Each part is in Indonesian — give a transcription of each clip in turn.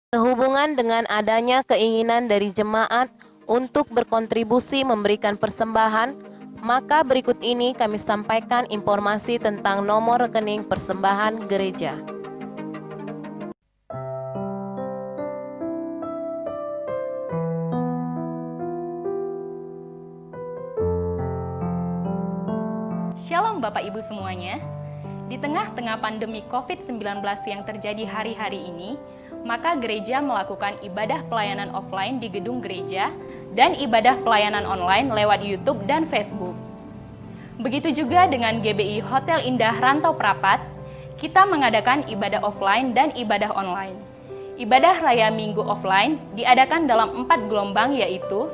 Sehubungan dengan adanya keinginan dari jemaat untuk berkontribusi memberikan persembahan, maka berikut ini kami sampaikan informasi tentang nomor rekening persembahan gereja. Shalom Bapak Ibu semuanya. Di tengah-tengah pandemi COVID-19 yang terjadi hari-hari ini, maka gereja melakukan ibadah pelayanan offline di gedung gereja dan ibadah pelayanan online lewat YouTube dan Facebook. Begitu juga dengan GBI Hotel Indah Rantau Prapat, kita mengadakan ibadah offline dan ibadah online. Ibadah Raya Minggu offline diadakan dalam 4 gelombang, yaitu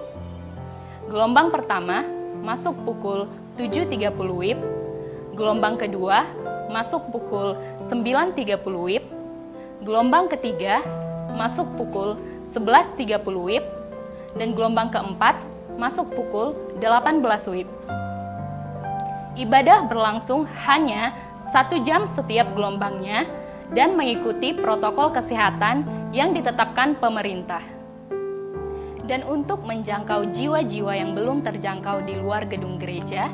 gelombang pertama masuk pukul 7.30 WIB, gelombang kedua masuk pukul 9.30 WIB, gelombang ketiga masuk pukul 11.30 WIB, dan gelombang keempat masuk pukul 18 WIB. Ibadah berlangsung hanya 1 jam setiap gelombangnya dan mengikuti protokol kesehatan yang ditetapkan pemerintah. Dan untuk menjangkau jiwa-jiwa yang belum terjangkau di luar gedung gereja,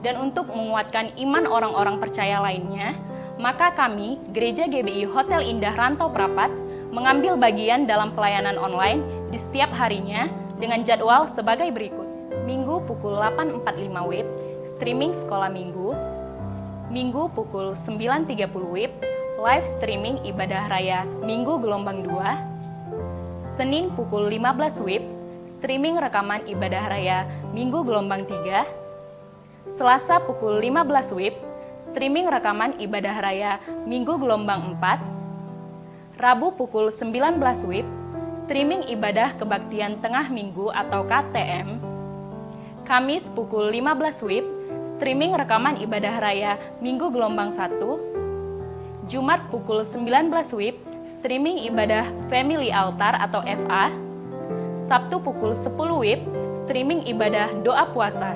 dan untuk menguatkan iman orang-orang percaya lainnya, maka kami, Gereja GBI Hotel Indah Rantau Prapat, mengambil bagian dalam pelayanan online di setiap harinya dengan jadwal sebagai berikut. Minggu pukul 8.45 WIB, streaming sekolah minggu. Minggu pukul 9.30 WIB, live streaming ibadah raya Minggu gelombang 2. Senin pukul 15 WIB, streaming rekaman ibadah raya Minggu gelombang 3. Selasa pukul 15 WIB, streaming rekaman ibadah raya Minggu gelombang 4. Rabu pukul 19 WIB, streaming ibadah kebaktian tengah minggu atau KTM. Kamis pukul 15 WIB, streaming rekaman ibadah raya Minggu gelombang 1. Jumat pukul 19 WIB, streaming ibadah Family Altar atau FA. Sabtu pukul 10 WIB, streaming ibadah doa puasa.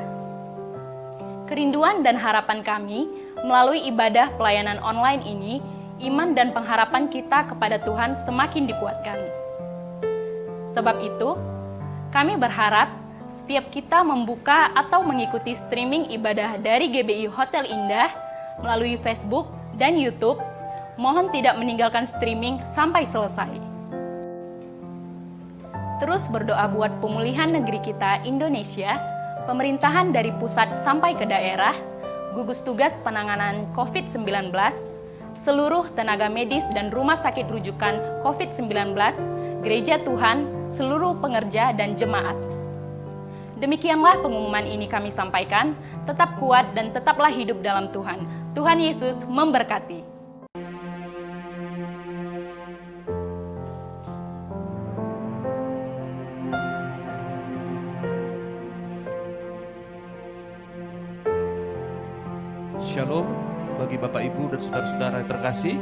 Kerinduan dan harapan kami melalui ibadah pelayanan online ini, iman dan pengharapan kita kepada Tuhan semakin dikuatkan. Sebab itu, kami berharap setiap kita membuka atau mengikuti streaming ibadah dari GBI Hotel Indah melalui Facebook dan YouTube, mohon tidak meninggalkan streaming sampai selesai. Terus berdoa buat pemulihan negeri kita, Indonesia, pemerintahan dari pusat sampai ke daerah, gugus tugas penanganan COVID-19, seluruh tenaga medis dan rumah sakit rujukan COVID-19, gereja Tuhan, seluruh pengerja dan jemaat. Demikianlah pengumuman ini kami sampaikan, tetap kuat dan tetaplah hidup dalam Tuhan. Tuhan Yesus memberkati. Shalom bagi Bapak Ibu dan saudara-saudara yang terkasih.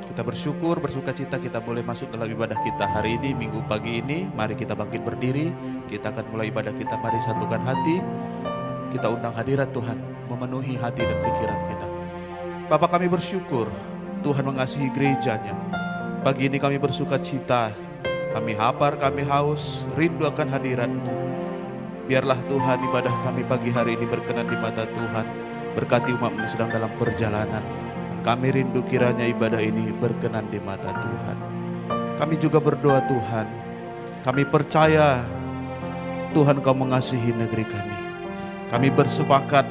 Kita bersyukur, bersuka cita kita boleh masuk dalam ibadah kita hari ini, Minggu pagi ini. Mari kita bangkit berdiri, kita akan mulai ibadah kita. Mari satukan hati, kita undang hadirat Tuhan memenuhi hati dan pikiran kita. Bapa, kami bersyukur Tuhan mengasihi gerejanya. Pagi ini kami bersuka cita, kami lapar, kami haus, rindu akan hadirat-Mu. Biarlah Tuhan ibadah kami pagi hari ini berkenan di mata Tuhan. Berkati umat ini sedang dalam perjalanan. Kami rindu kiranya ibadah ini berkenan di mata Tuhan. Kami juga berdoa Tuhan, kami percaya Tuhan Kau mengasihi negeri kami. Kami bersepakat,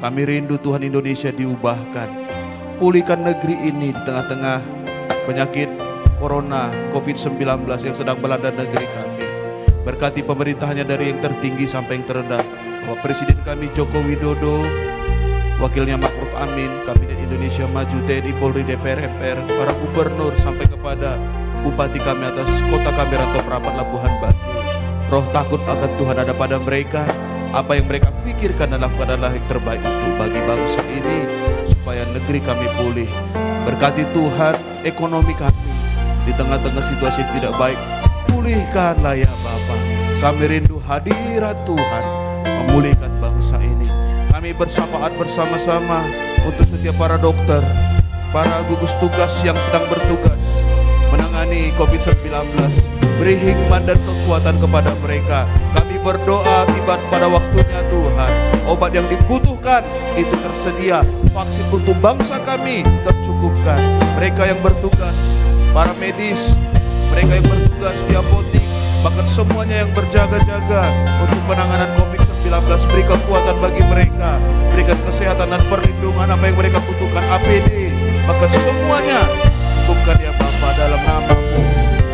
kami rindu Tuhan Indonesia diubahkan. Pulihkan negeri ini di tengah-tengah penyakit Corona COVID-19 yang sedang melanda negeri kami. Berkati pemerintahannya dari yang tertinggi sampai yang terendah. Bapak Presiden kami Joko Widodo, Wakilnya Ma'ruf Amin, Kabinet Indonesia Maju, TNI, Polri, DPR, MPR, para gubernur sampai kepada bupati kami atas kota kami Rantau Prapat, Labuhan Batu. Roh takut akan Tuhan ada pada mereka. Apa yang mereka pikirkan dan lakukan adalah yang terbaik untuk bagi bangsa ini, supaya negeri kami pulih. Berkati Tuhan ekonomi kami di tengah-tengah situasi yang tidak baik. Pulihkanlah ya Bapa. Kami rindu hadirat Tuhan memulihkan bangsa ini. Kami bersamaan bersama-sama untuk setiap para dokter, para gugus tugas yang sedang bertugas menangani COVID-19. Beri hikmat dan kekuatan kepada mereka. Kami berdoa tiba pada waktunya Tuhan. Obat yang dibutuhkan itu tersedia. Vaksin untuk bangsa kami tercukupkan. Mereka yang bertugas, para medis, mereka yang bertugas di apotik, bahkan semuanya yang berjaga-jaga untuk penanganan COVID-19, beri kekuatan bagi mereka. Berikan kesehatan dan perlindungan apa yang mereka butuhkan, APD, bahkan semuanya cukupkan ya Bapa dalam nama-Mu.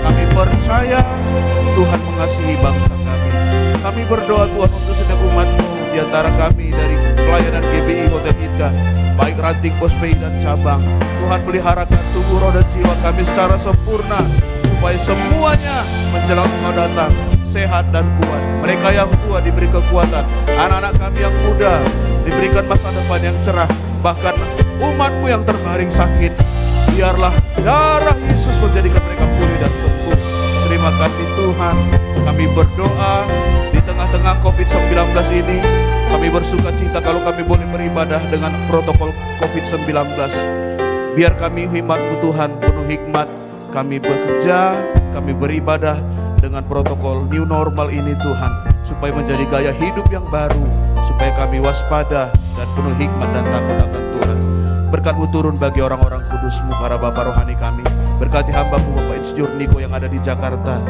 Kami percaya Tuhan mengasihi bangsa kami. Kami berdoa Tuhan untuk setiap umat-Mu di antara kami dari pelayanan GBI Hotel Indah, baik ranting POSPI dan cabang. Tuhan peliharakan tubuh roh dan jiwa kami secara sempurna, supaya semuanya menjelang Engkau datang sehat dan kuat. Mereka yang tua diberi kekuatan, anak-anak kami yang muda diberikan masa depan yang cerah. Bahkan umat-Mu yang terbaring sakit, biarlah darah Yesus menjadikan mereka pulih dan sembuh. Terima kasih Tuhan. Kami berdoa di tengah-tengah COVID-19 ini. Kami bersuka cita kalau kami boleh beribadah dengan protokol COVID-19. Biar kami hikmat-Mu Tuhan, penuh hikmat. Kami bekerja, kami beribadah dengan protokol new normal ini Tuhan, supaya menjadi gaya hidup yang baru, supaya kami waspada dan penuh hikmat dan takut akan Tuhan. Berkat-Mu turun bagi orang-orang kudus-Mu, para Bapa rohani kami. Berkati hamba-Mu Bapak Insinyur Niko yang ada di Jakarta,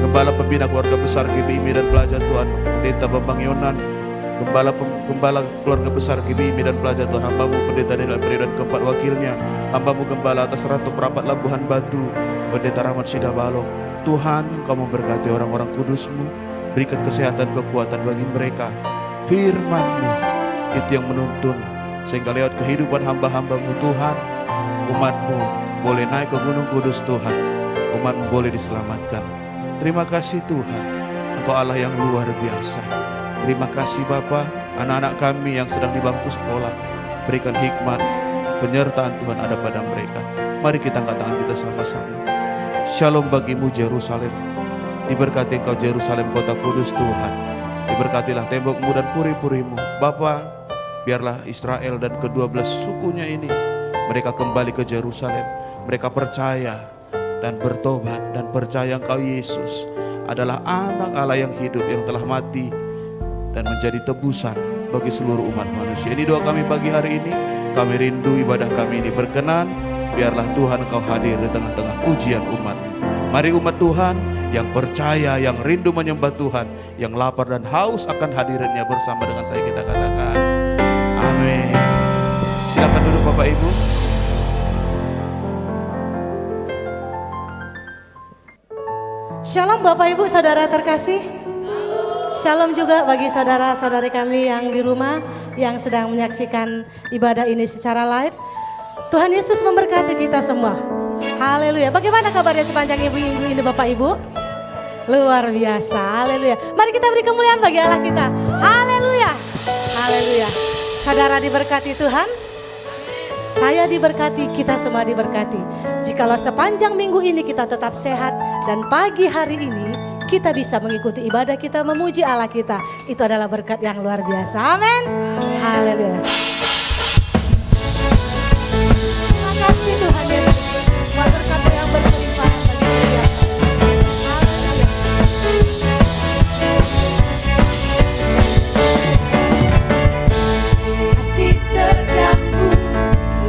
Gembala Pembina Keluarga Besar GBI Medan Pelajar Tuhan, Pendeta Bambang Yonan, Gembala Keluarga Besar GBI Medan Pelajar Tuhan, hamba-Mu Pendeta Daniel Periode dan keempat wakilnya, hamba-Mu Gembala atas Ratu Perapat Labuhan Batu, Pendeta Rahmat Sidabalong. Tuhan, Engkau memberkati orang-orang kudus-Mu, berikan kesehatan, kekuatan bagi mereka. Firman-Mu itu yang menuntun, sehingga lewat kehidupan hamba-hamba-Mu Tuhan, umat-Mu boleh naik ke Gunung Kudus Tuhan, umat-Mu boleh diselamatkan. Terima kasih Tuhan, Engkau Allah yang luar biasa. Terima kasih Bapa, anak-anak kami yang sedang di bangku sekolah, berikan hikmat, penyertaan Tuhan ada pada mereka. Mari kita angkat tangan kita sama-sama. Shalom bagimu Yerusalem. Diberkati Engkau Yerusalem, kota kudus Tuhan. Diberkatilah tembokmu dan puri-purimu. Bapa, biarlah Israel dan ke-12 sukunya ini, mereka kembali ke Yerusalem. Mereka percaya dan bertobat dan percaya Engkau Yesus adalah anak Allah yang hidup, yang telah mati dan menjadi tebusan bagi seluruh umat manusia. Ini doa kami pagi hari ini. Kami rindu ibadah kami ini berkenan. Biarlah Tuhan Engkau hadir di tengah-tengah pujian umat. Mari umat Tuhan yang percaya, yang rindu menyembah Tuhan, yang lapar dan haus akan hadiratnya, bersama dengan saya kita katakan amin. Silakan duduk Bapak Ibu. Shalom Bapak Ibu Saudara terkasih. Shalom juga bagi saudara-saudari kami yang di rumah, yang sedang menyaksikan ibadah ini secara live. Tuhan Yesus memberkati kita semua. Haleluya. Bagaimana kabarnya sepanjang minggu ini Bapak Ibu? Luar biasa. Haleluya. Mari kita beri kemuliaan bagi Allah kita. Haleluya. Haleluya. Saudara diberkati Tuhan. Saya diberkati, kita semua diberkati. Jikalau sepanjang minggu ini kita tetap sehat dan pagi hari ini kita bisa mengikuti ibadah kita, memuji Allah kita. Itu adalah berkat yang luar biasa. Amin. Haleluya. Terima kasih Tuhan Yesus. Buat berkat yang berlimpah bagi setiap. Haleluya. Kasih setiamu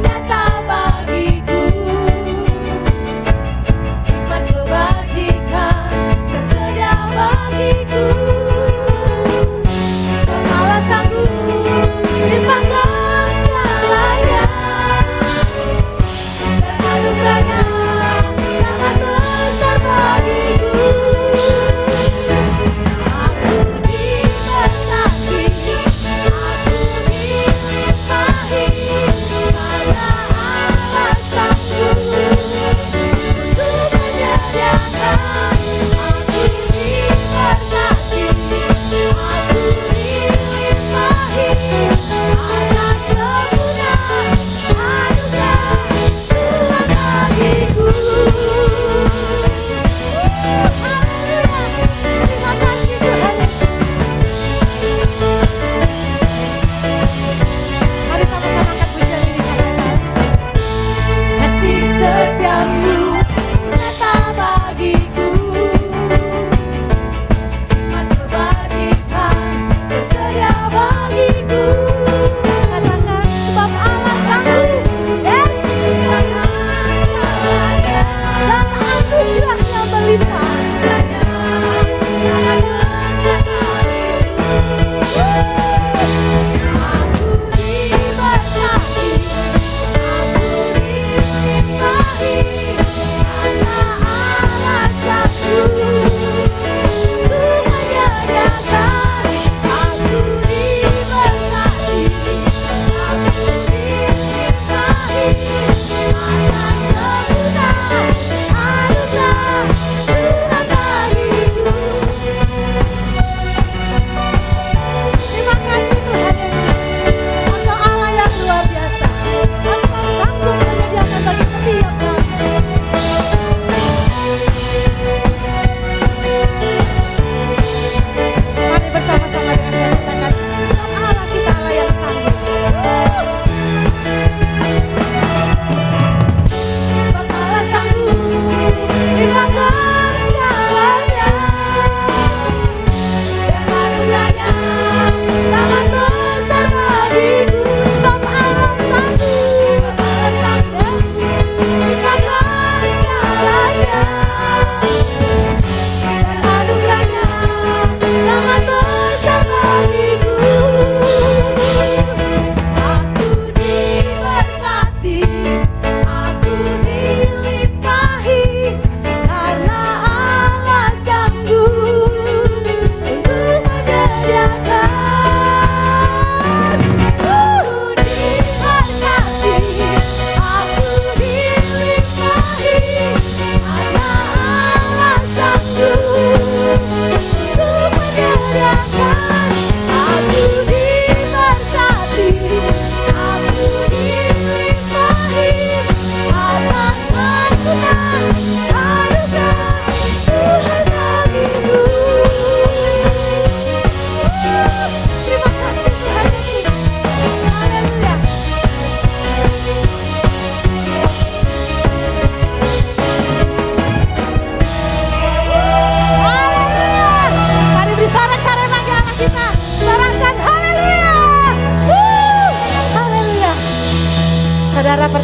nyata bagiku, hikmat kebajikan tersedia bagiku. Sebab Allah sanggup melimpahkan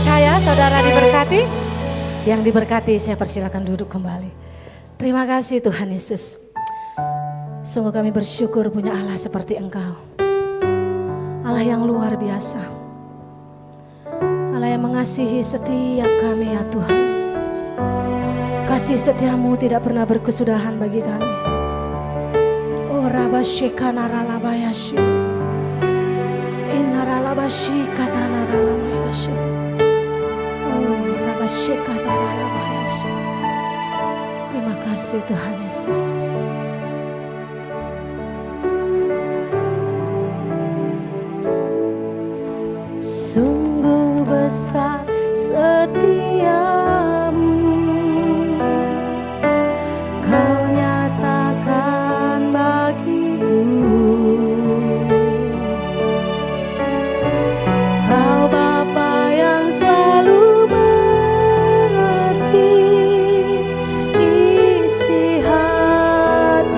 percaya saudara diberkati? Yang diberkati saya persilakan duduk kembali. Terima kasih Tuhan Yesus. Sungguh kami bersyukur punya Allah seperti Engkau. Allah yang luar biasa. Allah yang mengasihi setiap kami ya Tuhan. Kasih setiamu tidak pernah berkesudahan bagi kami. Oh Rabasyika naralabayashi. Inaralabashi kata naralabayashi. Oh Rabasyika naralabayashi. Terima kasih Tuhan Yesus. Sungguh besar setiamu, Kau nyatakan bagiku. Kau Bapa yang selalu mengerti isi hati.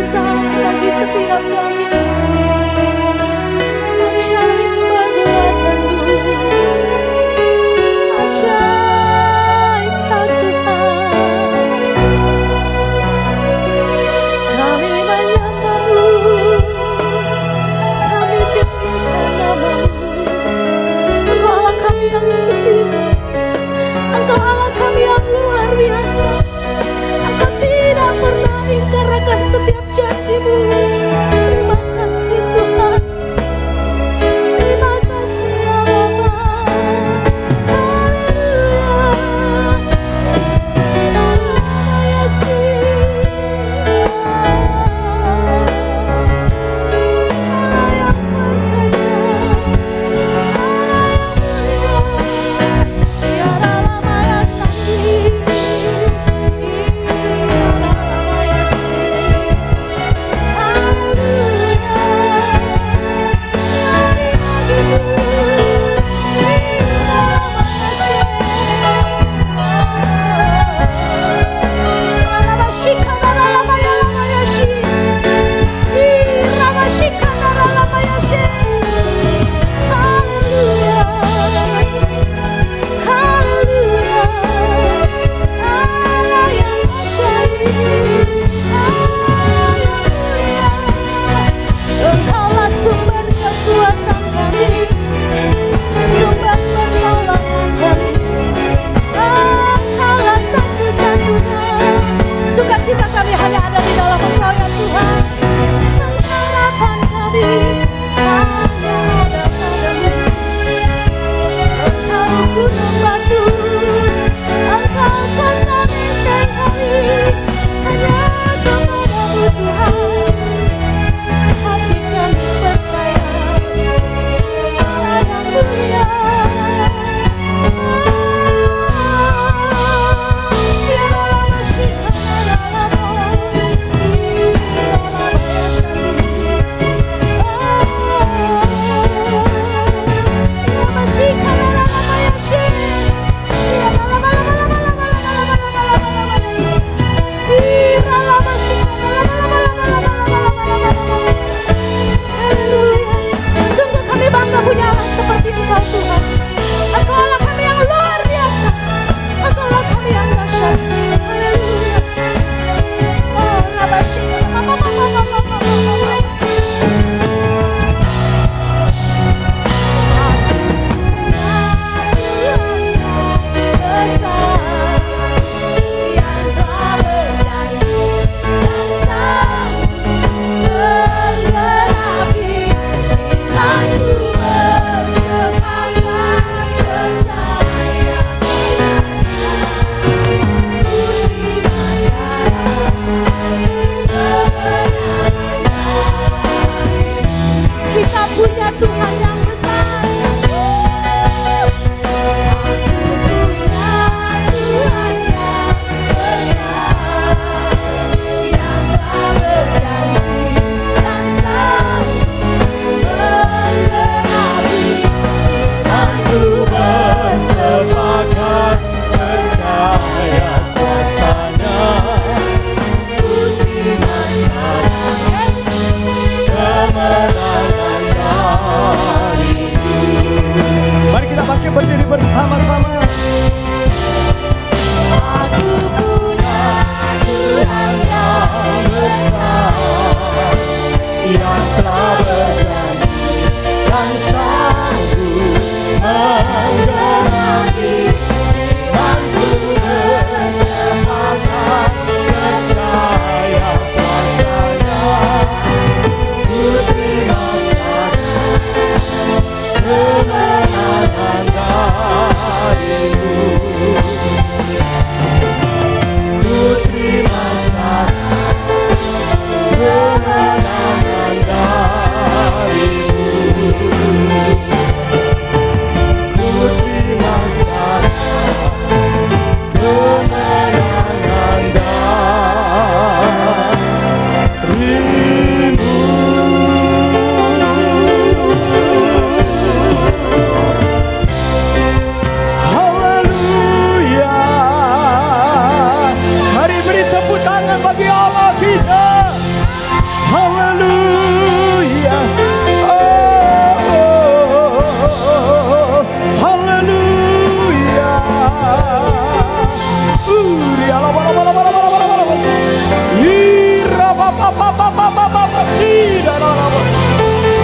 besar bagi setiap kami. Ajaib perbuatan-Mu, ajaib Kau Tuhan. Kami menyembah-Mu, kami tinggikan nama-Mu. Engkau Allah kami yang setia, Engkau Allah kami yang luar biasa. Engkau tidak pernah ingkar akan setiap janji-Mu. Terima kasih.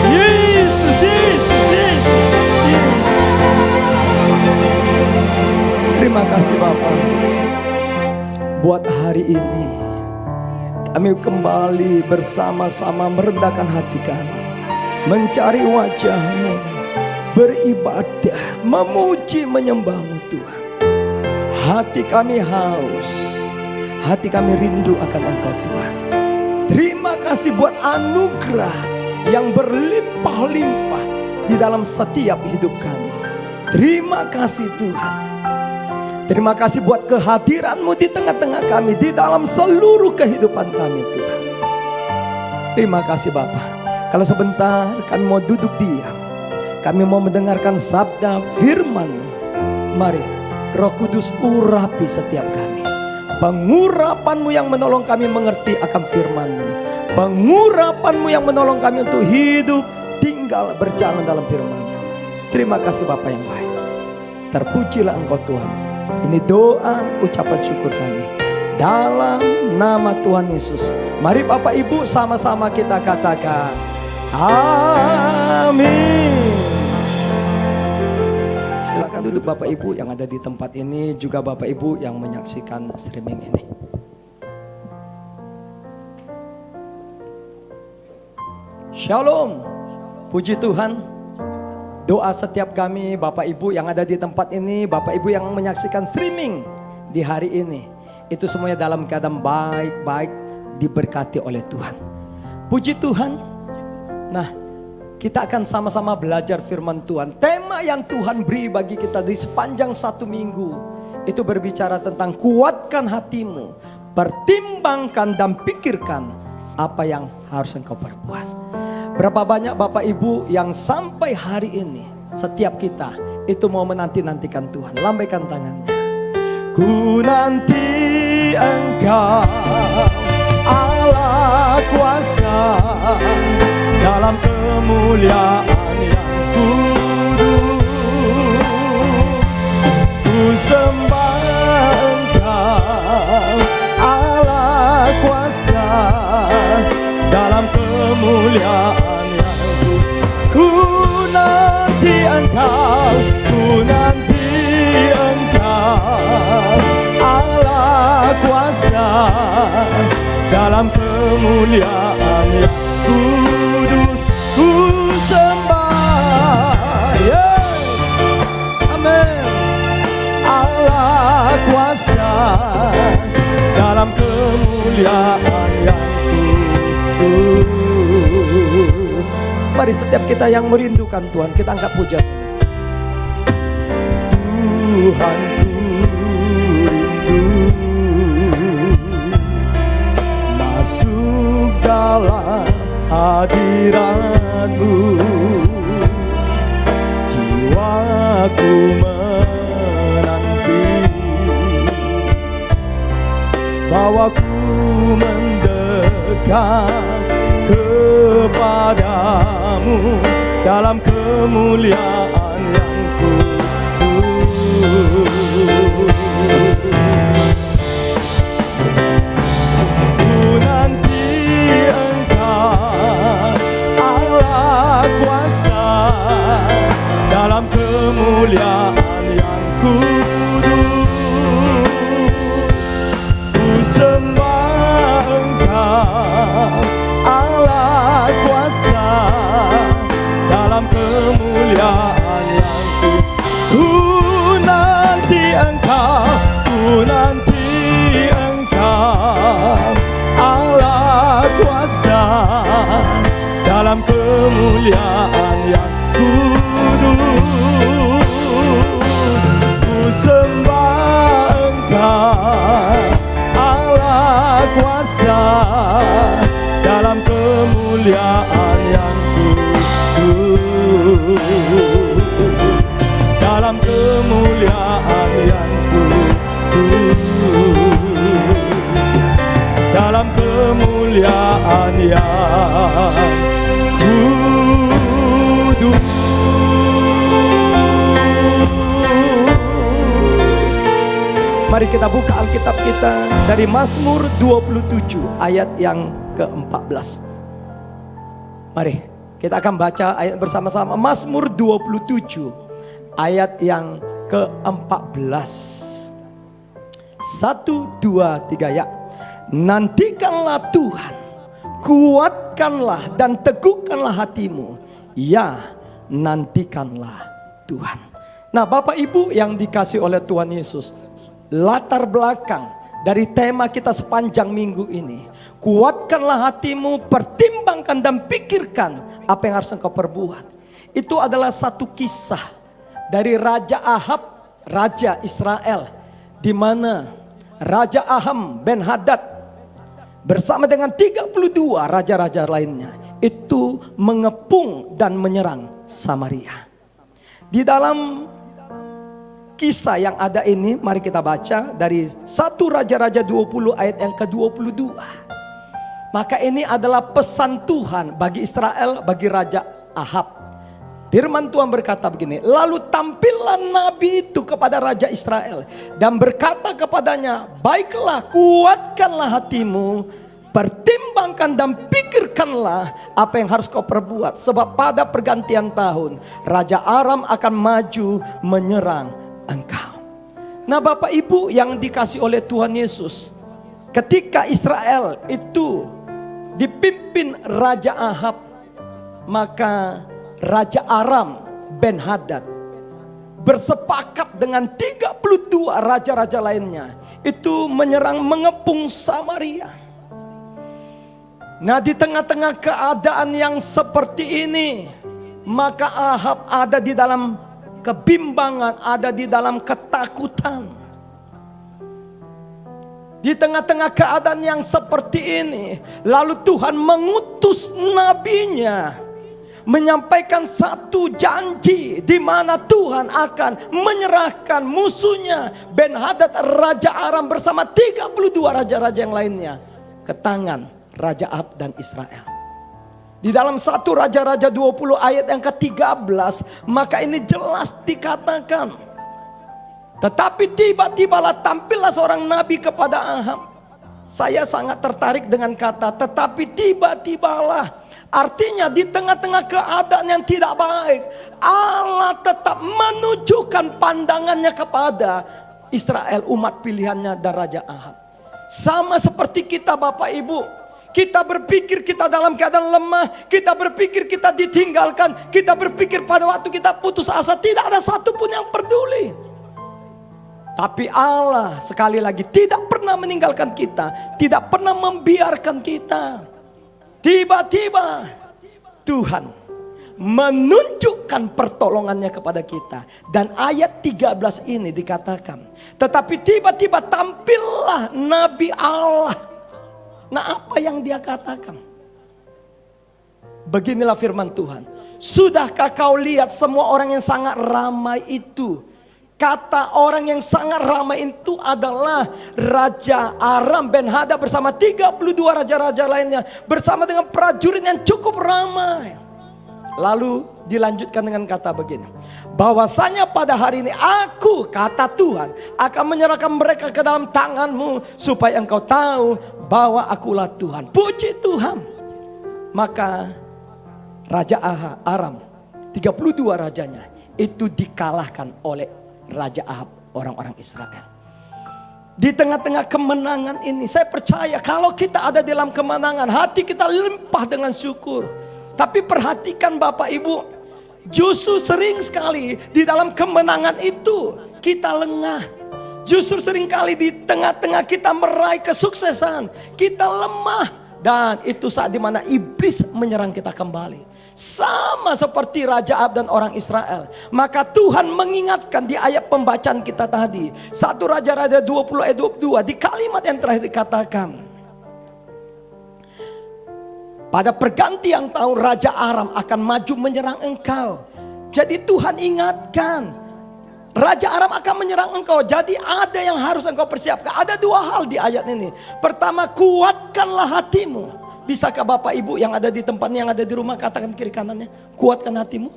Yesus, Yesus, Yesus, Yesus. Terima kasih Bapa. Buat hari ini kami kembali bersama-sama merendahkan hati kami, mencari wajah-Mu, beribadah, memuji, menyembah-Mu Tuhan. Hati kami haus, hati kami rindu akan Engkau Tuhan. Terima kasih buat anugerah yang berlimpah-limpah di dalam setiap hidup kami. Terima kasih Tuhan. Terima kasih buat kehadiran-Mu di tengah-tengah kami, di dalam seluruh kehidupan kami Tuhan. Terima kasih Bapa. Kalau sebentar kami mau duduk diam, kami mau mendengarkan sabda firman-Mu. Mari Roh Kudus urapi setiap kami. Pengurapan-Mu yang menolong kami mengerti akan firman-Mu. Pengurapan-Mu yang menolong kami untuk hidup, tinggal, berjalan dalam firman-Mu. Terima kasih Bapa yang baik. Terpujilah Engkau Tuhan. Ini doa ucapan syukur kami dalam nama Tuhan Yesus. Mari Bapak Ibu sama-sama kita katakan amin. Silakan duduk Bapak Ibu yang ada di tempat ini, juga Bapak Ibu yang menyaksikan streaming ini. Shalom. Puji Tuhan. Doa setiap kami Bapak Ibu yang ada di tempat ini, Bapak Ibu yang menyaksikan streaming di hari ini, itu semuanya dalam keadaan baik-baik, diberkati oleh Tuhan. Puji Tuhan. Nah, kita akan sama-sama belajar firman Tuhan. Tema yang Tuhan beri bagi kita di sepanjang 1 minggu itu berbicara tentang kuatkan hatimu, pertimbangkan dan pikirkan apa yang harus engkau perbuat. Berapa banyak Bapak Ibu yang sampai hari ini, setiap kita itu mau menanti-nantikan Tuhan. Lambaikan tangannya. Ku nanti Engkau Allah kuasa dalam kemuliaan yang kudus. Ku sembah Engkau Allah kuasa dalam kemuliaan yang ku nanti Engkau, ku nanti Engkau Allah kuasa dalam kemuliaan yang kudus. Ku sembah, yes, amin. Allah kuasa dalam kemuliaan yang kudus. Mari setiap kita yang merindukan Tuhan, kita angkat pujian ini. Tuhan ku rindu masuk dalam hadirat-Mu. Jiwaku menanti, bawaku mendekat kepadamu dalam kemuliaan yang kudus. Ku nanti Engkau Allah kuasa dalam kemuliaan yang kudus. Ku sembah Engkau Allah kuasa dalam kemuliaan yang ku nanti Engkau, ku nanti Engkau Allah kuasa dalam kemuliaan yang kudus. Ku sembah Engkau Allah kuasa dalam kemuliaan yang kudus, dalam kemuliaan yang kudus, dalam kemuliaan yang kudus. Mari kita buka Alkitab kita dari Mazmur 27 ayat yang ke-14. Mari kita akan baca ayat bersama-sama. Mazmur 27 ayat yang ke-14. 1, 2, 3 ya. Nantikanlah Tuhan, kuatkanlah dan teguhkanlah hatimu. Ya, nantikanlah Tuhan. Nah, Bapak Ibu yang dikasih oleh Tuhan Yesus, latar belakang dari tema kita sepanjang minggu ini, kuatkanlah hatimu, pertimbangkan dan pikirkan apa yang harus engkau perbuat. Itu adalah satu kisah dari Raja Ahab, Raja Israel, di mana Raja Aham Ben Hadad bersama dengan 32 raja-raja lainnya itu mengepung dan menyerang Samaria. Di dalam kisah yang ada ini, mari kita baca dari 1 Raja-Raja 20 ayat yang ke-22. Maka ini adalah pesan Tuhan bagi Israel, bagi Raja Ahab. Firman Tuhan berkata begini, lalu tampillah nabi itu kepada Raja Israel dan berkata kepadanya, baiklah, kuatkanlah hatimu, pertimbangkan dan pikirkanlah apa yang harus kau perbuat. Sebab pada pergantian tahun Raja Aram akan maju menyerang engkau. Nah, Bapak Ibu yang dikasih oleh Tuhan Yesus, ketika Israel itu dipimpin Raja Ahab, maka Raja Aram Ben Hadad bersepakat dengan 32 raja-raja lainnya itu menyerang, mengepung Samaria. Nah, di tengah-tengah keadaan yang seperti ini, maka Ahab ada di dalam kebimbangan, ada di dalam ketakutan. Di tengah-tengah keadaan yang seperti ini, lalu Tuhan mengutus nabinya menyampaikan satu janji di mana Tuhan akan menyerahkan musuhnya Ben Hadad Raja Aram bersama 32 raja-raja yang lainnya ke tangan Raja Ahab dan Israel. Di dalam 1 Raja-Raja 20 ayat yang ke-13, maka ini jelas dikatakan, tetapi tiba-tibalah tampillah seorang nabi kepada Ahab. Saya sangat tertarik dengan kata tetapi tiba-tibalah. Artinya di tengah-tengah keadaan yang tidak baik, Allah tetap menunjukkan pandangannya kepada Israel, umat pilihannya dan Raja Ahab. Sama seperti kita Bapak Ibu, kita berpikir kita dalam keadaan lemah, kita berpikir kita ditinggalkan, kita berpikir pada waktu kita putus asa tidak ada satupun yang peduli. Tapi Allah sekali lagi tidak pernah meninggalkan kita, tidak pernah membiarkan kita. Tiba-tiba Tuhan menunjukkan pertolongannya kepada kita. Dan ayat 13 ini dikatakan, tetapi tiba-tiba tampillah Nabi Allah. Nah, apa yang dia katakan? Beginilah firman Tuhan. Sudahkah kau lihat semua orang yang sangat ramai itu? Kata orang yang sangat ramai itu adalah Raja Aram Ben Hadad bersama 32 raja-raja lainnya, bersama dengan prajurit yang cukup ramai. Lalu dilanjutkan dengan kata begini, bahwasanya pada hari ini aku, kata Tuhan, akan menyerahkan mereka ke dalam tanganmu, supaya engkau tahu bahwa akulah Tuhan. Puji Tuhan. Maka Raja Aram 32 rajanya itu dikalahkan oleh Raja Ahab, orang-orang Israel. Di tengah-tengah kemenangan ini, saya percaya kalau kita ada dalam kemenangan, hati kita limpah dengan syukur. Tapi perhatikan Bapak Ibu, justru sering sekali di dalam kemenangan itu kita lengah. Justru sering kali di tengah-tengah kita meraih kesuksesan, kita lemah. Dan itu saat dimana iblis menyerang kita kembali. Sama seperti Raja Ahab dan orang Israel. Maka Tuhan mengingatkan di ayat pembacaan kita tadi, 1 Raja-Raja 20 ayat 22, di kalimat yang terakhir dikatakan, pada pergantian tahun Raja Aram akan maju menyerang engkau. Jadi Tuhan ingatkan, Raja Aram akan menyerang engkau. Jadi ada yang harus engkau persiapkan. Ada dua hal di ayat ini. Pertama, kuatkanlah hatimu. Bisakah Bapak Ibu yang ada di tempat, yang ada di rumah, katakan kiri kanannya, kuatkan hatimu?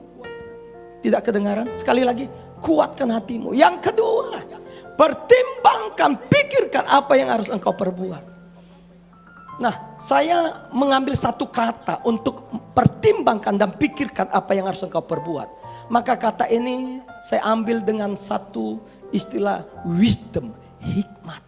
Tidak kedengaran? Sekali lagi, kuatkan hatimu. Yang kedua, pertimbangkan, pikirkan apa yang harus engkau perbuat. Nah, saya mengambil satu kata untuk pertimbangkan dan pikirkan apa yang harus engkau perbuat. Maka kata ini saya ambil dengan satu istilah wisdom, hikmat.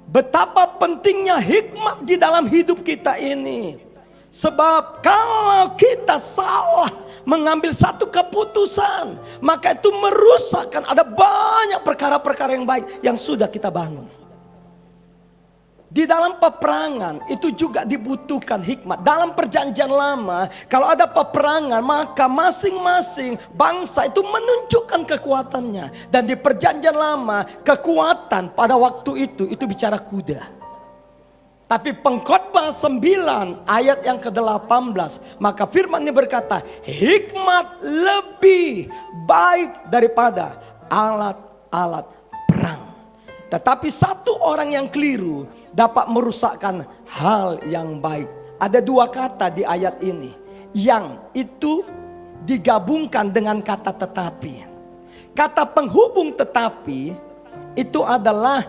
Betapa pentingnya hikmat di dalam hidup kita ini. Sebab kalau kita salah mengambil satu keputusan, maka itu merusakkan ada banyak perkara-perkara yang baik yang sudah kita bangun. Di dalam peperangan itu juga dibutuhkan hikmat. Dalam perjanjian lama, kalau ada peperangan maka masing-masing bangsa itu menunjukkan kekuatannya. Dan di perjanjian lama kekuatan pada waktu itu bicara kuda. Tapi Pengkhotbah 9 ayat yang ke-18, maka firman ini berkata, hikmat lebih baik daripada alat-alat perang. Tetapi satu orang yang keliru dapat merusakkan hal yang baik. Ada dua kata di ayat ini yang itu digabungkan dengan kata tetapi. Kata penghubung tetapi itu adalah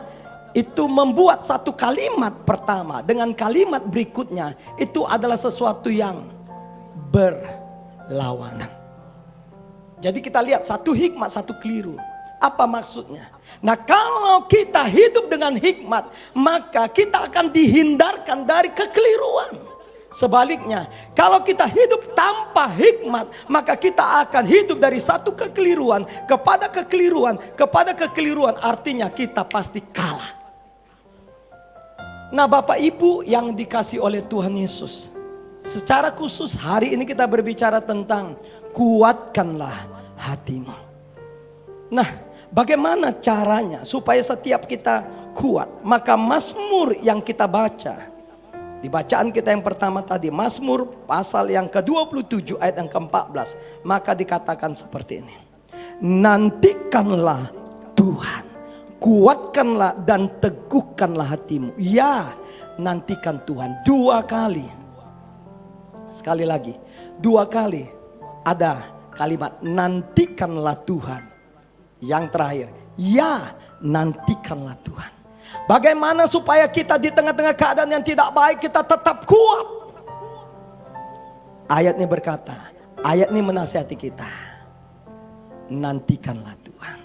itu membuat satu kalimat pertama dengan kalimat berikutnya itu adalah sesuatu yang berlawanan. Jadi kita lihat satu hikmat, satu keliru. Apa maksudnya? Nah, kalau kita hidup dengan hikmat, maka kita akan dihindarkan dari kekeliruan. Sebaliknya, kalau kita hidup tanpa hikmat, maka kita akan hidup dari satu kekeliruan kepada kekeliruan, kepada kekeliruan, artinya kita pasti kalah. Nah, Bapak Ibu yang dikasih oleh Tuhan Yesus, secara khusus hari ini kita berbicara tentang kuatkanlah hatimu. Nah, bagaimana caranya supaya setiap kita kuat? Maka Mazmur yang kita baca, di bacaan kita yang pertama tadi, Mazmur pasal yang ke-27 ayat yang ke-14, maka dikatakan seperti ini. Nantikanlah Tuhan, kuatkanlah dan teguhkanlah hatimu. Ya, nantikan Tuhan. Dua kali. Sekali lagi, dua kali ada kalimat nantikanlah Tuhan. Yang terakhir, ya nantikanlah Tuhan. Bagaimana supaya kita di tengah-tengah keadaan yang tidak baik kita tetap kuat? Ayat ini berkata, ayat ini menasihati kita. Nantikanlah Tuhan.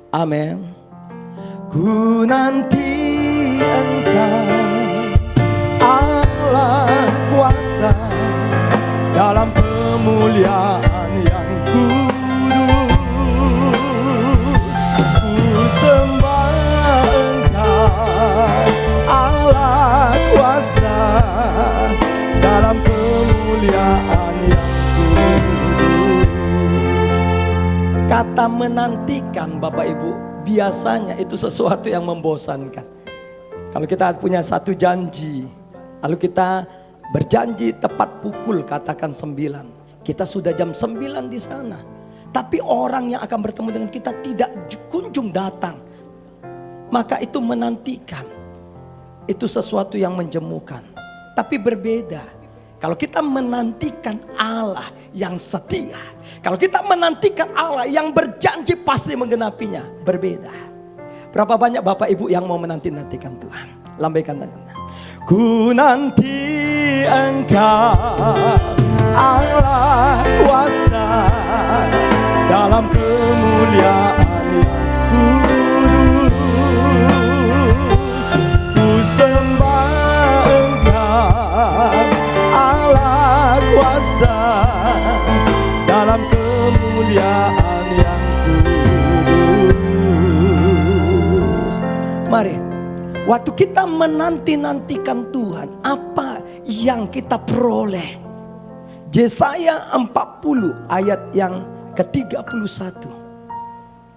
Amin. Ku nanti Engkau Allah kuasa dalam kemuliaan yang kudus. Ku sembah Engkau Allah kuasa dalam kemuliaan yang kudus. Kata menantikan Bapak Ibu biasanya itu sesuatu yang membosankan. Kalau kita punya satu janji, lalu kita berjanji tepat pukul katakan 9. Kita sudah jam 9 di sana. Tapi orang yang akan bertemu dengan kita tidak kunjung datang. Maka itu menantikan. Itu sesuatu yang menjemukan. Tapi berbeda. Kalau kita menantikan Allah yang setia. Kalau kita menantikan Allah yang berjanji pasti menggenapinya. Berbeda. Berapa banyak Bapak Ibu yang mau menanti-nantikan Tuhan? Lambaikan tangannya. Ku nanti Engkau Allah kuasa dalam kemuliaan yang kudus. Ku sembah Engkau Allah kuasa dalam kemuliaan yang kudus. Mari, waktu kita menanti-nantikan Tuhan, apa yang kita peroleh? Yesaya 40 ayat yang ke-31.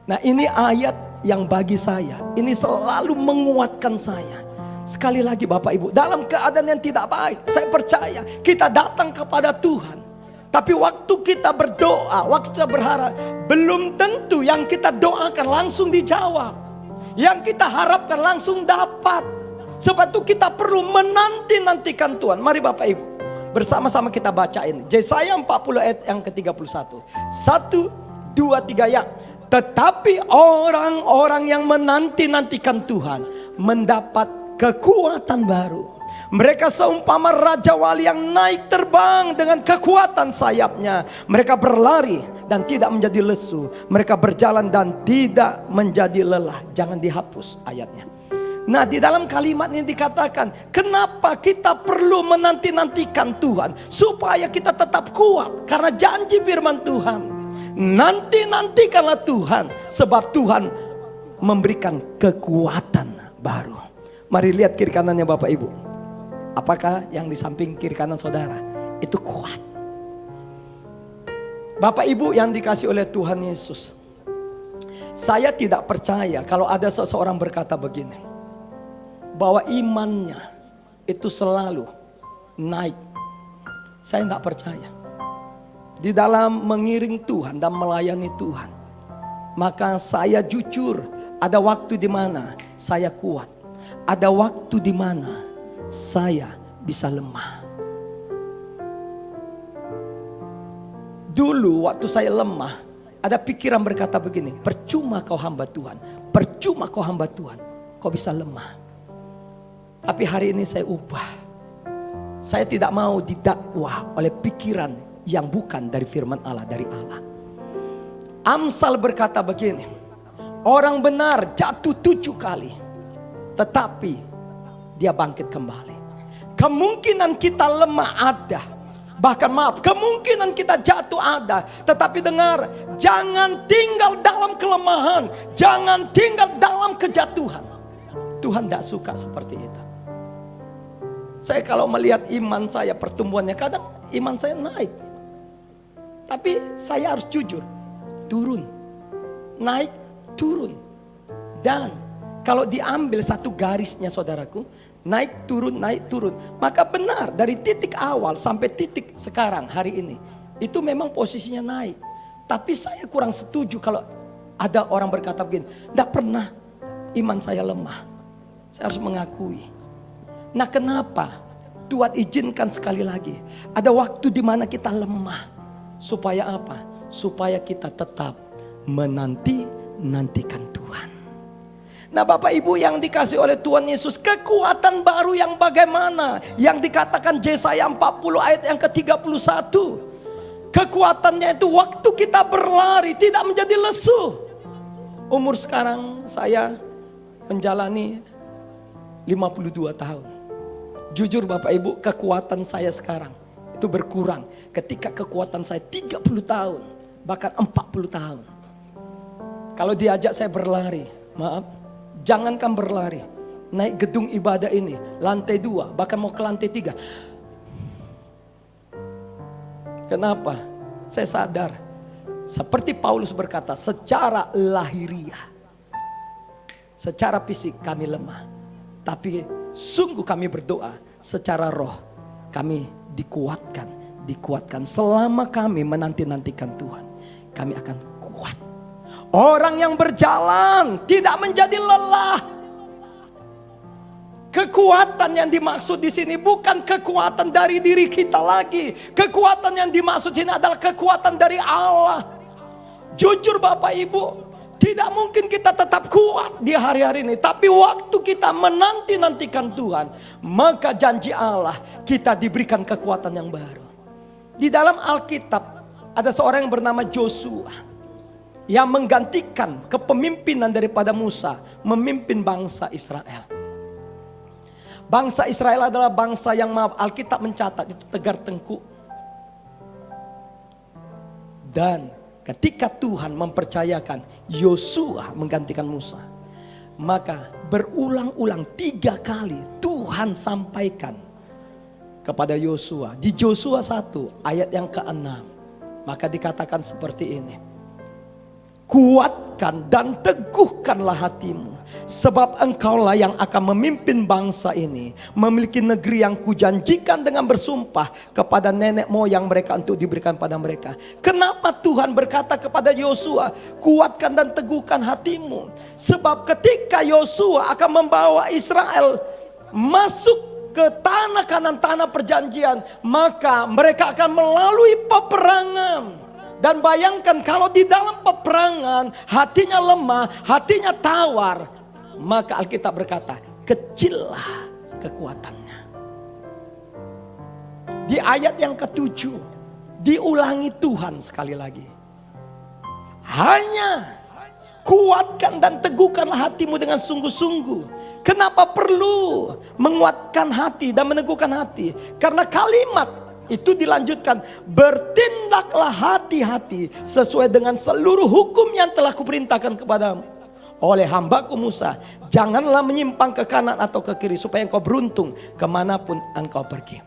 Nah, ini ayat yang bagi saya, ini selalu menguatkan saya. Sekali lagi Bapak Ibu, dalam keadaan yang tidak baik, saya percaya kita datang kepada Tuhan. Tapi waktu kita berdoa, waktu kita berharap, belum tentu yang kita doakan langsung dijawab. Yang kita harapkan langsung dapat. Sebab itu kita perlu menanti-nantikan Tuhan. Mari Bapak Ibu, bersama-sama kita baca ini. Yesaya 40 ayat yang ke-31. 1, 2, 3 ya. Tetapi orang-orang yang menanti-nantikan Tuhan mendapat kekuatan baru. Mereka seumpama Raja Wali yang naik terbang dengan kekuatan sayapnya. Mereka berlari dan tidak menjadi lesu. Mereka berjalan dan tidak menjadi lelah. Jangan dihapus ayatnya. Nah, di dalam kalimat ini dikatakan, kenapa kita perlu menanti-nantikan Tuhan supaya kita tetap kuat, karena janji firman Tuhan, nanti-nantikanlah Tuhan sebab Tuhan memberikan kekuatan baru. Mari lihat kiri kanannya Bapak Ibu. Apakah yang di samping kiri kanan saudara itu kuat? Bapak Ibu yang dikasih oleh Tuhan Yesus, saya tidak percaya kalau ada seseorang berkata begini, bahwa imannya itu selalu naik. Saya tidak percaya. Di dalam mengiring Tuhan dan melayani Tuhan, maka saya jujur, ada waktu di mana saya kuat, ada waktu di mana saya bisa lemah. Dulu waktu saya lemah, ada pikiran berkata begini, percuma kau hamba Tuhan, percuma kau hamba Tuhan, kau bisa lemah. Tapi hari ini saya ubah. Saya tidak mau didakwa oleh pikiran yang bukan dari firman Allah, dari Allah. Amsal berkata begini, orang benar jatuh 7 kali, tetapi dia bangkit kembali. Kemungkinan kita lemah ada, bahkan maaf, kemungkinan kita jatuh ada. Tetapi dengar, jangan tinggal dalam kelemahan, jangan tinggal dalam kejatuhan. Tuhan tidak suka seperti itu. Saya kalau melihat iman saya, pertumbuhannya, kadang iman saya naik, tapi saya harus jujur, turun, naik, turun. Dan kalau diambil satu garisnya saudaraku, naik turun, maka benar dari titik awal sampai titik sekarang hari ini, itu memang posisinya naik. Tapi saya kurang setuju kalau ada orang berkata begini, tidak pernah iman saya lemah. Saya harus mengakui. Nah, kenapa Tuhan izinkan sekali lagi ada waktu di mana kita lemah, supaya apa? Supaya kita tetap menanti-nantikan Tuhan. Nah, Bapak Ibu yang dikasih oleh Tuhan Yesus, kekuatan baru yang bagaimana? Yang dikatakan Yesaya 40 ayat yang ke-31. Kekuatannya itu waktu kita berlari tidak menjadi lesu. Umur sekarang saya menjalani 52 tahun. Jujur Bapak Ibu, kekuatan saya sekarang itu berkurang ketika kekuatan saya 30 tahun, bahkan 40 tahun. Kalau diajak saya berlari, maaf, jangankan berlari, naik gedung ibadah ini, lantai 2, bahkan mau ke lantai 3. Kenapa? Saya sadar, seperti Paulus berkata, secara lahiriah, secara fisik kami lemah, tapi sungguh kami berdoa, secara roh kami dikuatkan. Selama kami menanti-nantikan Tuhan, kami akan kuat. Orang yang berjalan tidak menjadi lelah. Kekuatan yang dimaksud di sini bukan kekuatan dari diri kita lagi. Kekuatan yang dimaksud sini adalah kekuatan dari Allah. Jujur Bapak Ibu, tidak mungkin kita tetap kuat di hari-hari ini. Tapi waktu kita menanti-nantikan Tuhan, maka janji Allah kita diberikan kekuatan yang baru. Di dalam Alkitab ada seorang yang bernama Joshua, yang menggantikan kepemimpinan daripada Musa memimpin bangsa Israel. Bangsa Israel adalah bangsa yang, maaf, Alkitab mencatat itu tegar tengkuk. Dan ketika Tuhan mempercayakan Yosua menggantikan Musa, maka berulang-ulang 3 kali Tuhan sampaikan kepada Yosua. Di Yosua 1 ayat yang ke-6, maka dikatakan seperti ini. Kuatkan dan teguhkanlah hatimu, sebab engkaulah yang akan memimpin bangsa ini, memiliki negeri yang kujanjikan dengan bersumpah kepada nenek moyang mereka untuk diberikan pada mereka. Kenapa Tuhan berkata kepada Yosua, kuatkan dan teguhkan hatimu? Sebab ketika Yosua akan membawa Israel masuk ke tanah kanan, tanah perjanjian, maka mereka akan melalui peperangan. Dan bayangkan kalau di dalam peperangan hatinya lemah, hatinya tawar, maka Alkitab berkata kecillah kekuatannya. Di ayat yang ke-7 diulangi Tuhan sekali lagi. Hanya kuatkan dan teguhkanlah hatimu dengan sungguh-sungguh. Kenapa perlu menguatkan hati dan meneguhkan hati? Karena kalimat itu dilanjutkan, bertindaklah hati-hati sesuai dengan seluruh hukum yang telah kuperintahkan kepadamu oleh hambaku Musa. Janganlah menyimpang ke kanan atau ke kiri supaya engkau beruntung kemanapun engkau pergi.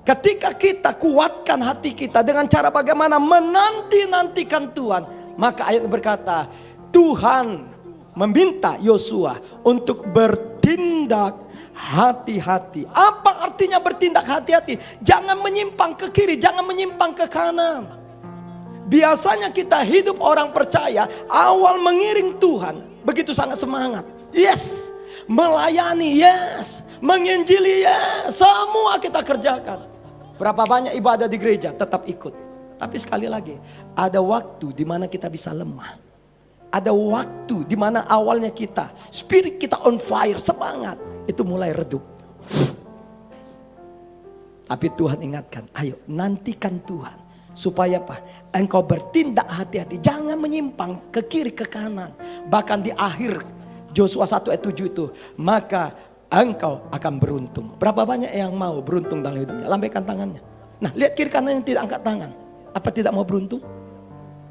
Ketika kita kuatkan hati kita dengan cara bagaimana menanti-nantikan Tuhan, maka ayat berkata, Tuhan meminta Yosua untuk bertindak hati-hati. Apa artinya bertindak hati-hati? Jangan menyimpang ke kiri, jangan menyimpang ke kanan. Biasanya kita hidup orang percaya, awal mengiring Tuhan, begitu sangat semangat. Yes, melayani, yes, menginjili, yes, semua kita kerjakan. Berapa banyak ibadah di gereja, tetap ikut. Tapi sekali lagi, ada waktu di mana kita bisa lemah. Ada waktu di mana awalnya kita, spirit kita on fire, semangat. Itu mulai redup. Tapi Tuhan ingatkan, ayo nantikan Tuhan. Supaya apa? Engkau bertindak hati-hati. Jangan menyimpang ke kiri ke kanan. Bahkan di akhir Yosua 1 ayat 7 itu, maka engkau akan beruntung. Berapa banyak yang mau beruntung dalam hidupnya? Lambaikan tangannya. Nah, lihat kiri kanan yang tidak angkat tangan. Apa tidak mau beruntung?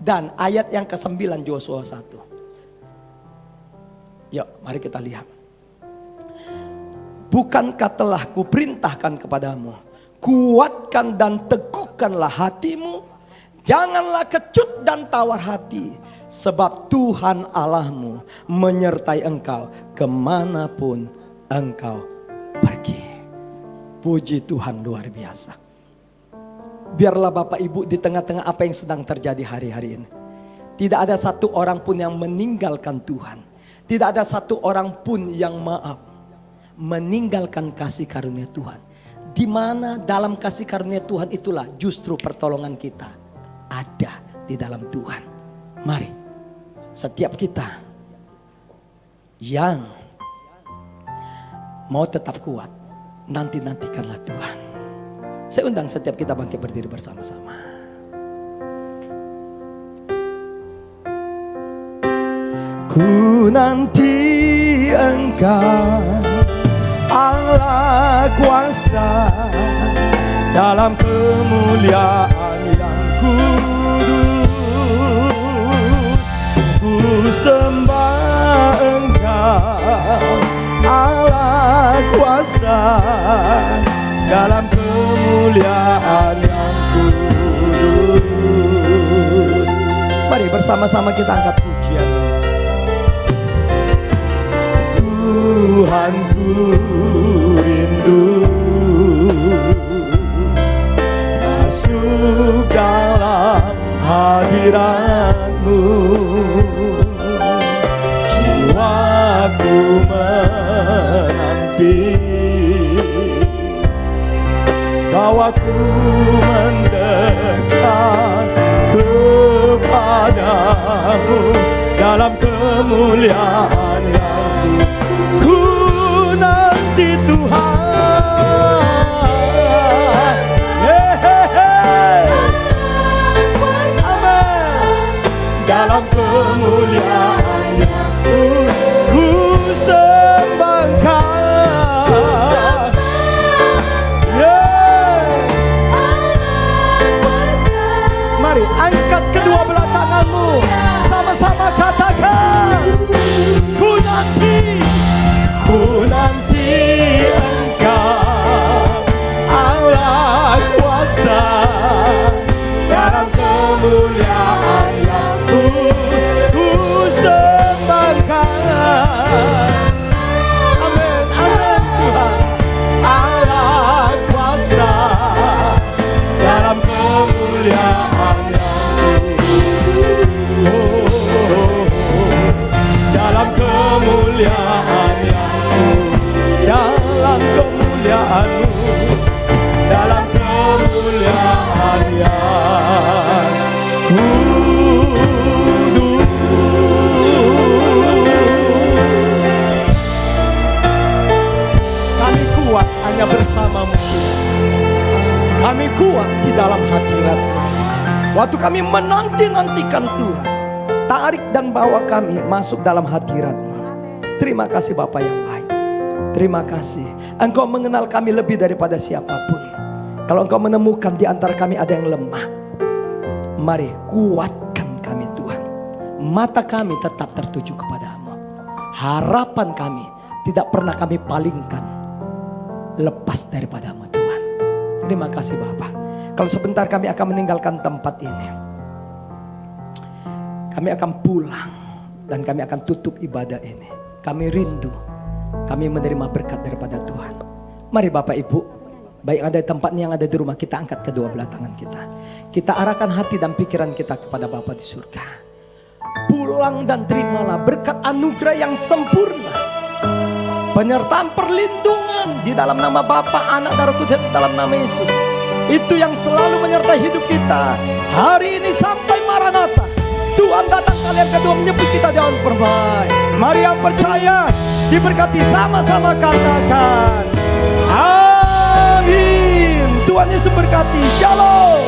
Dan ayat yang ke-9 Yosua 1. Yuk, mari kita lihat. Bukankah telah kuperintahkan kepadamu, kuatkan dan teguhkanlah hatimu, janganlah kecut dan tawar hati, sebab Tuhan Allahmu menyertai engkau kemanapun engkau pergi. Puji Tuhan, luar biasa. Biarlah Bapak Ibu di tengah-tengah apa yang sedang terjadi hari-hari ini, tidak ada satu orang pun yang meninggalkan Tuhan. Tidak ada satu orang pun yang meninggalkan kasih karunia Tuhan. Di mana dalam kasih karunia Tuhan itulah justru pertolongan kita ada di dalam Tuhan. Mari setiap kita yang mau tetap kuat, nantikanlah Tuhan. Saya undang setiap kita bangkit berdiri bersama-sama. Ku nanti engkau Allah kuasa dalam kemuliaan yang kudus. Ku sembah engkau Allah kuasa dalam kemuliaan yang kudus. Mari bersama-sama kita angkat pujian. Tuhan ku rindu masuk dalam hadirat-Mu. Jiwaku menanti, bawaku mendekat kepadamu dalam kemuliaan yang ku nanti Tuhan. Amin. Dalam kemuliaan yang ku sembah Engkau. Mari angkat kedua belah tanganmu, sama-sama katakan, ku hanya bersama-Mu. Kami kuat di dalam hadirat-Mu. Waktu kami menanti-nantikan Tuhan, tarik dan bawa kami masuk dalam hadirat-Mu. Terima kasih Bapa yang baik. Terima kasih. Engkau mengenal kami lebih daripada siapapun. Kalau Engkau menemukan di antara kami ada yang lemah, mari kuatkan kami Tuhan. Mata kami tetap tertuju kepadamu. Harapan kami tidak pernah kami palingkan lepas daripadamu Tuhan. Terima kasih Bapa. Kalau sebentar kami akan meninggalkan tempat ini, kami akan pulang dan kami akan tutup ibadah ini. Kami rindu, kami menerima berkat daripada Tuhan. Mari Bapak Ibu, baik ada di tempatnya yang ada di rumah, kita angkat kedua belah tangan kita. Kita arahkan hati dan pikiran kita kepada Bapa di surga. Pulang dan terimalah berkat anugerah yang sempurna, penyertaan perlindungan di dalam nama Bapa, Anak dan Roh Kudus, dalam nama Yesus. Itu yang selalu menyertai hidup kita hari ini sampai Maranatha. Tuhan datang kali yang kedua menyebut kita daun permai. Mari yang percaya diberkati, sama-sama katakan amin. Tuhan Yesus berkati. Shalom.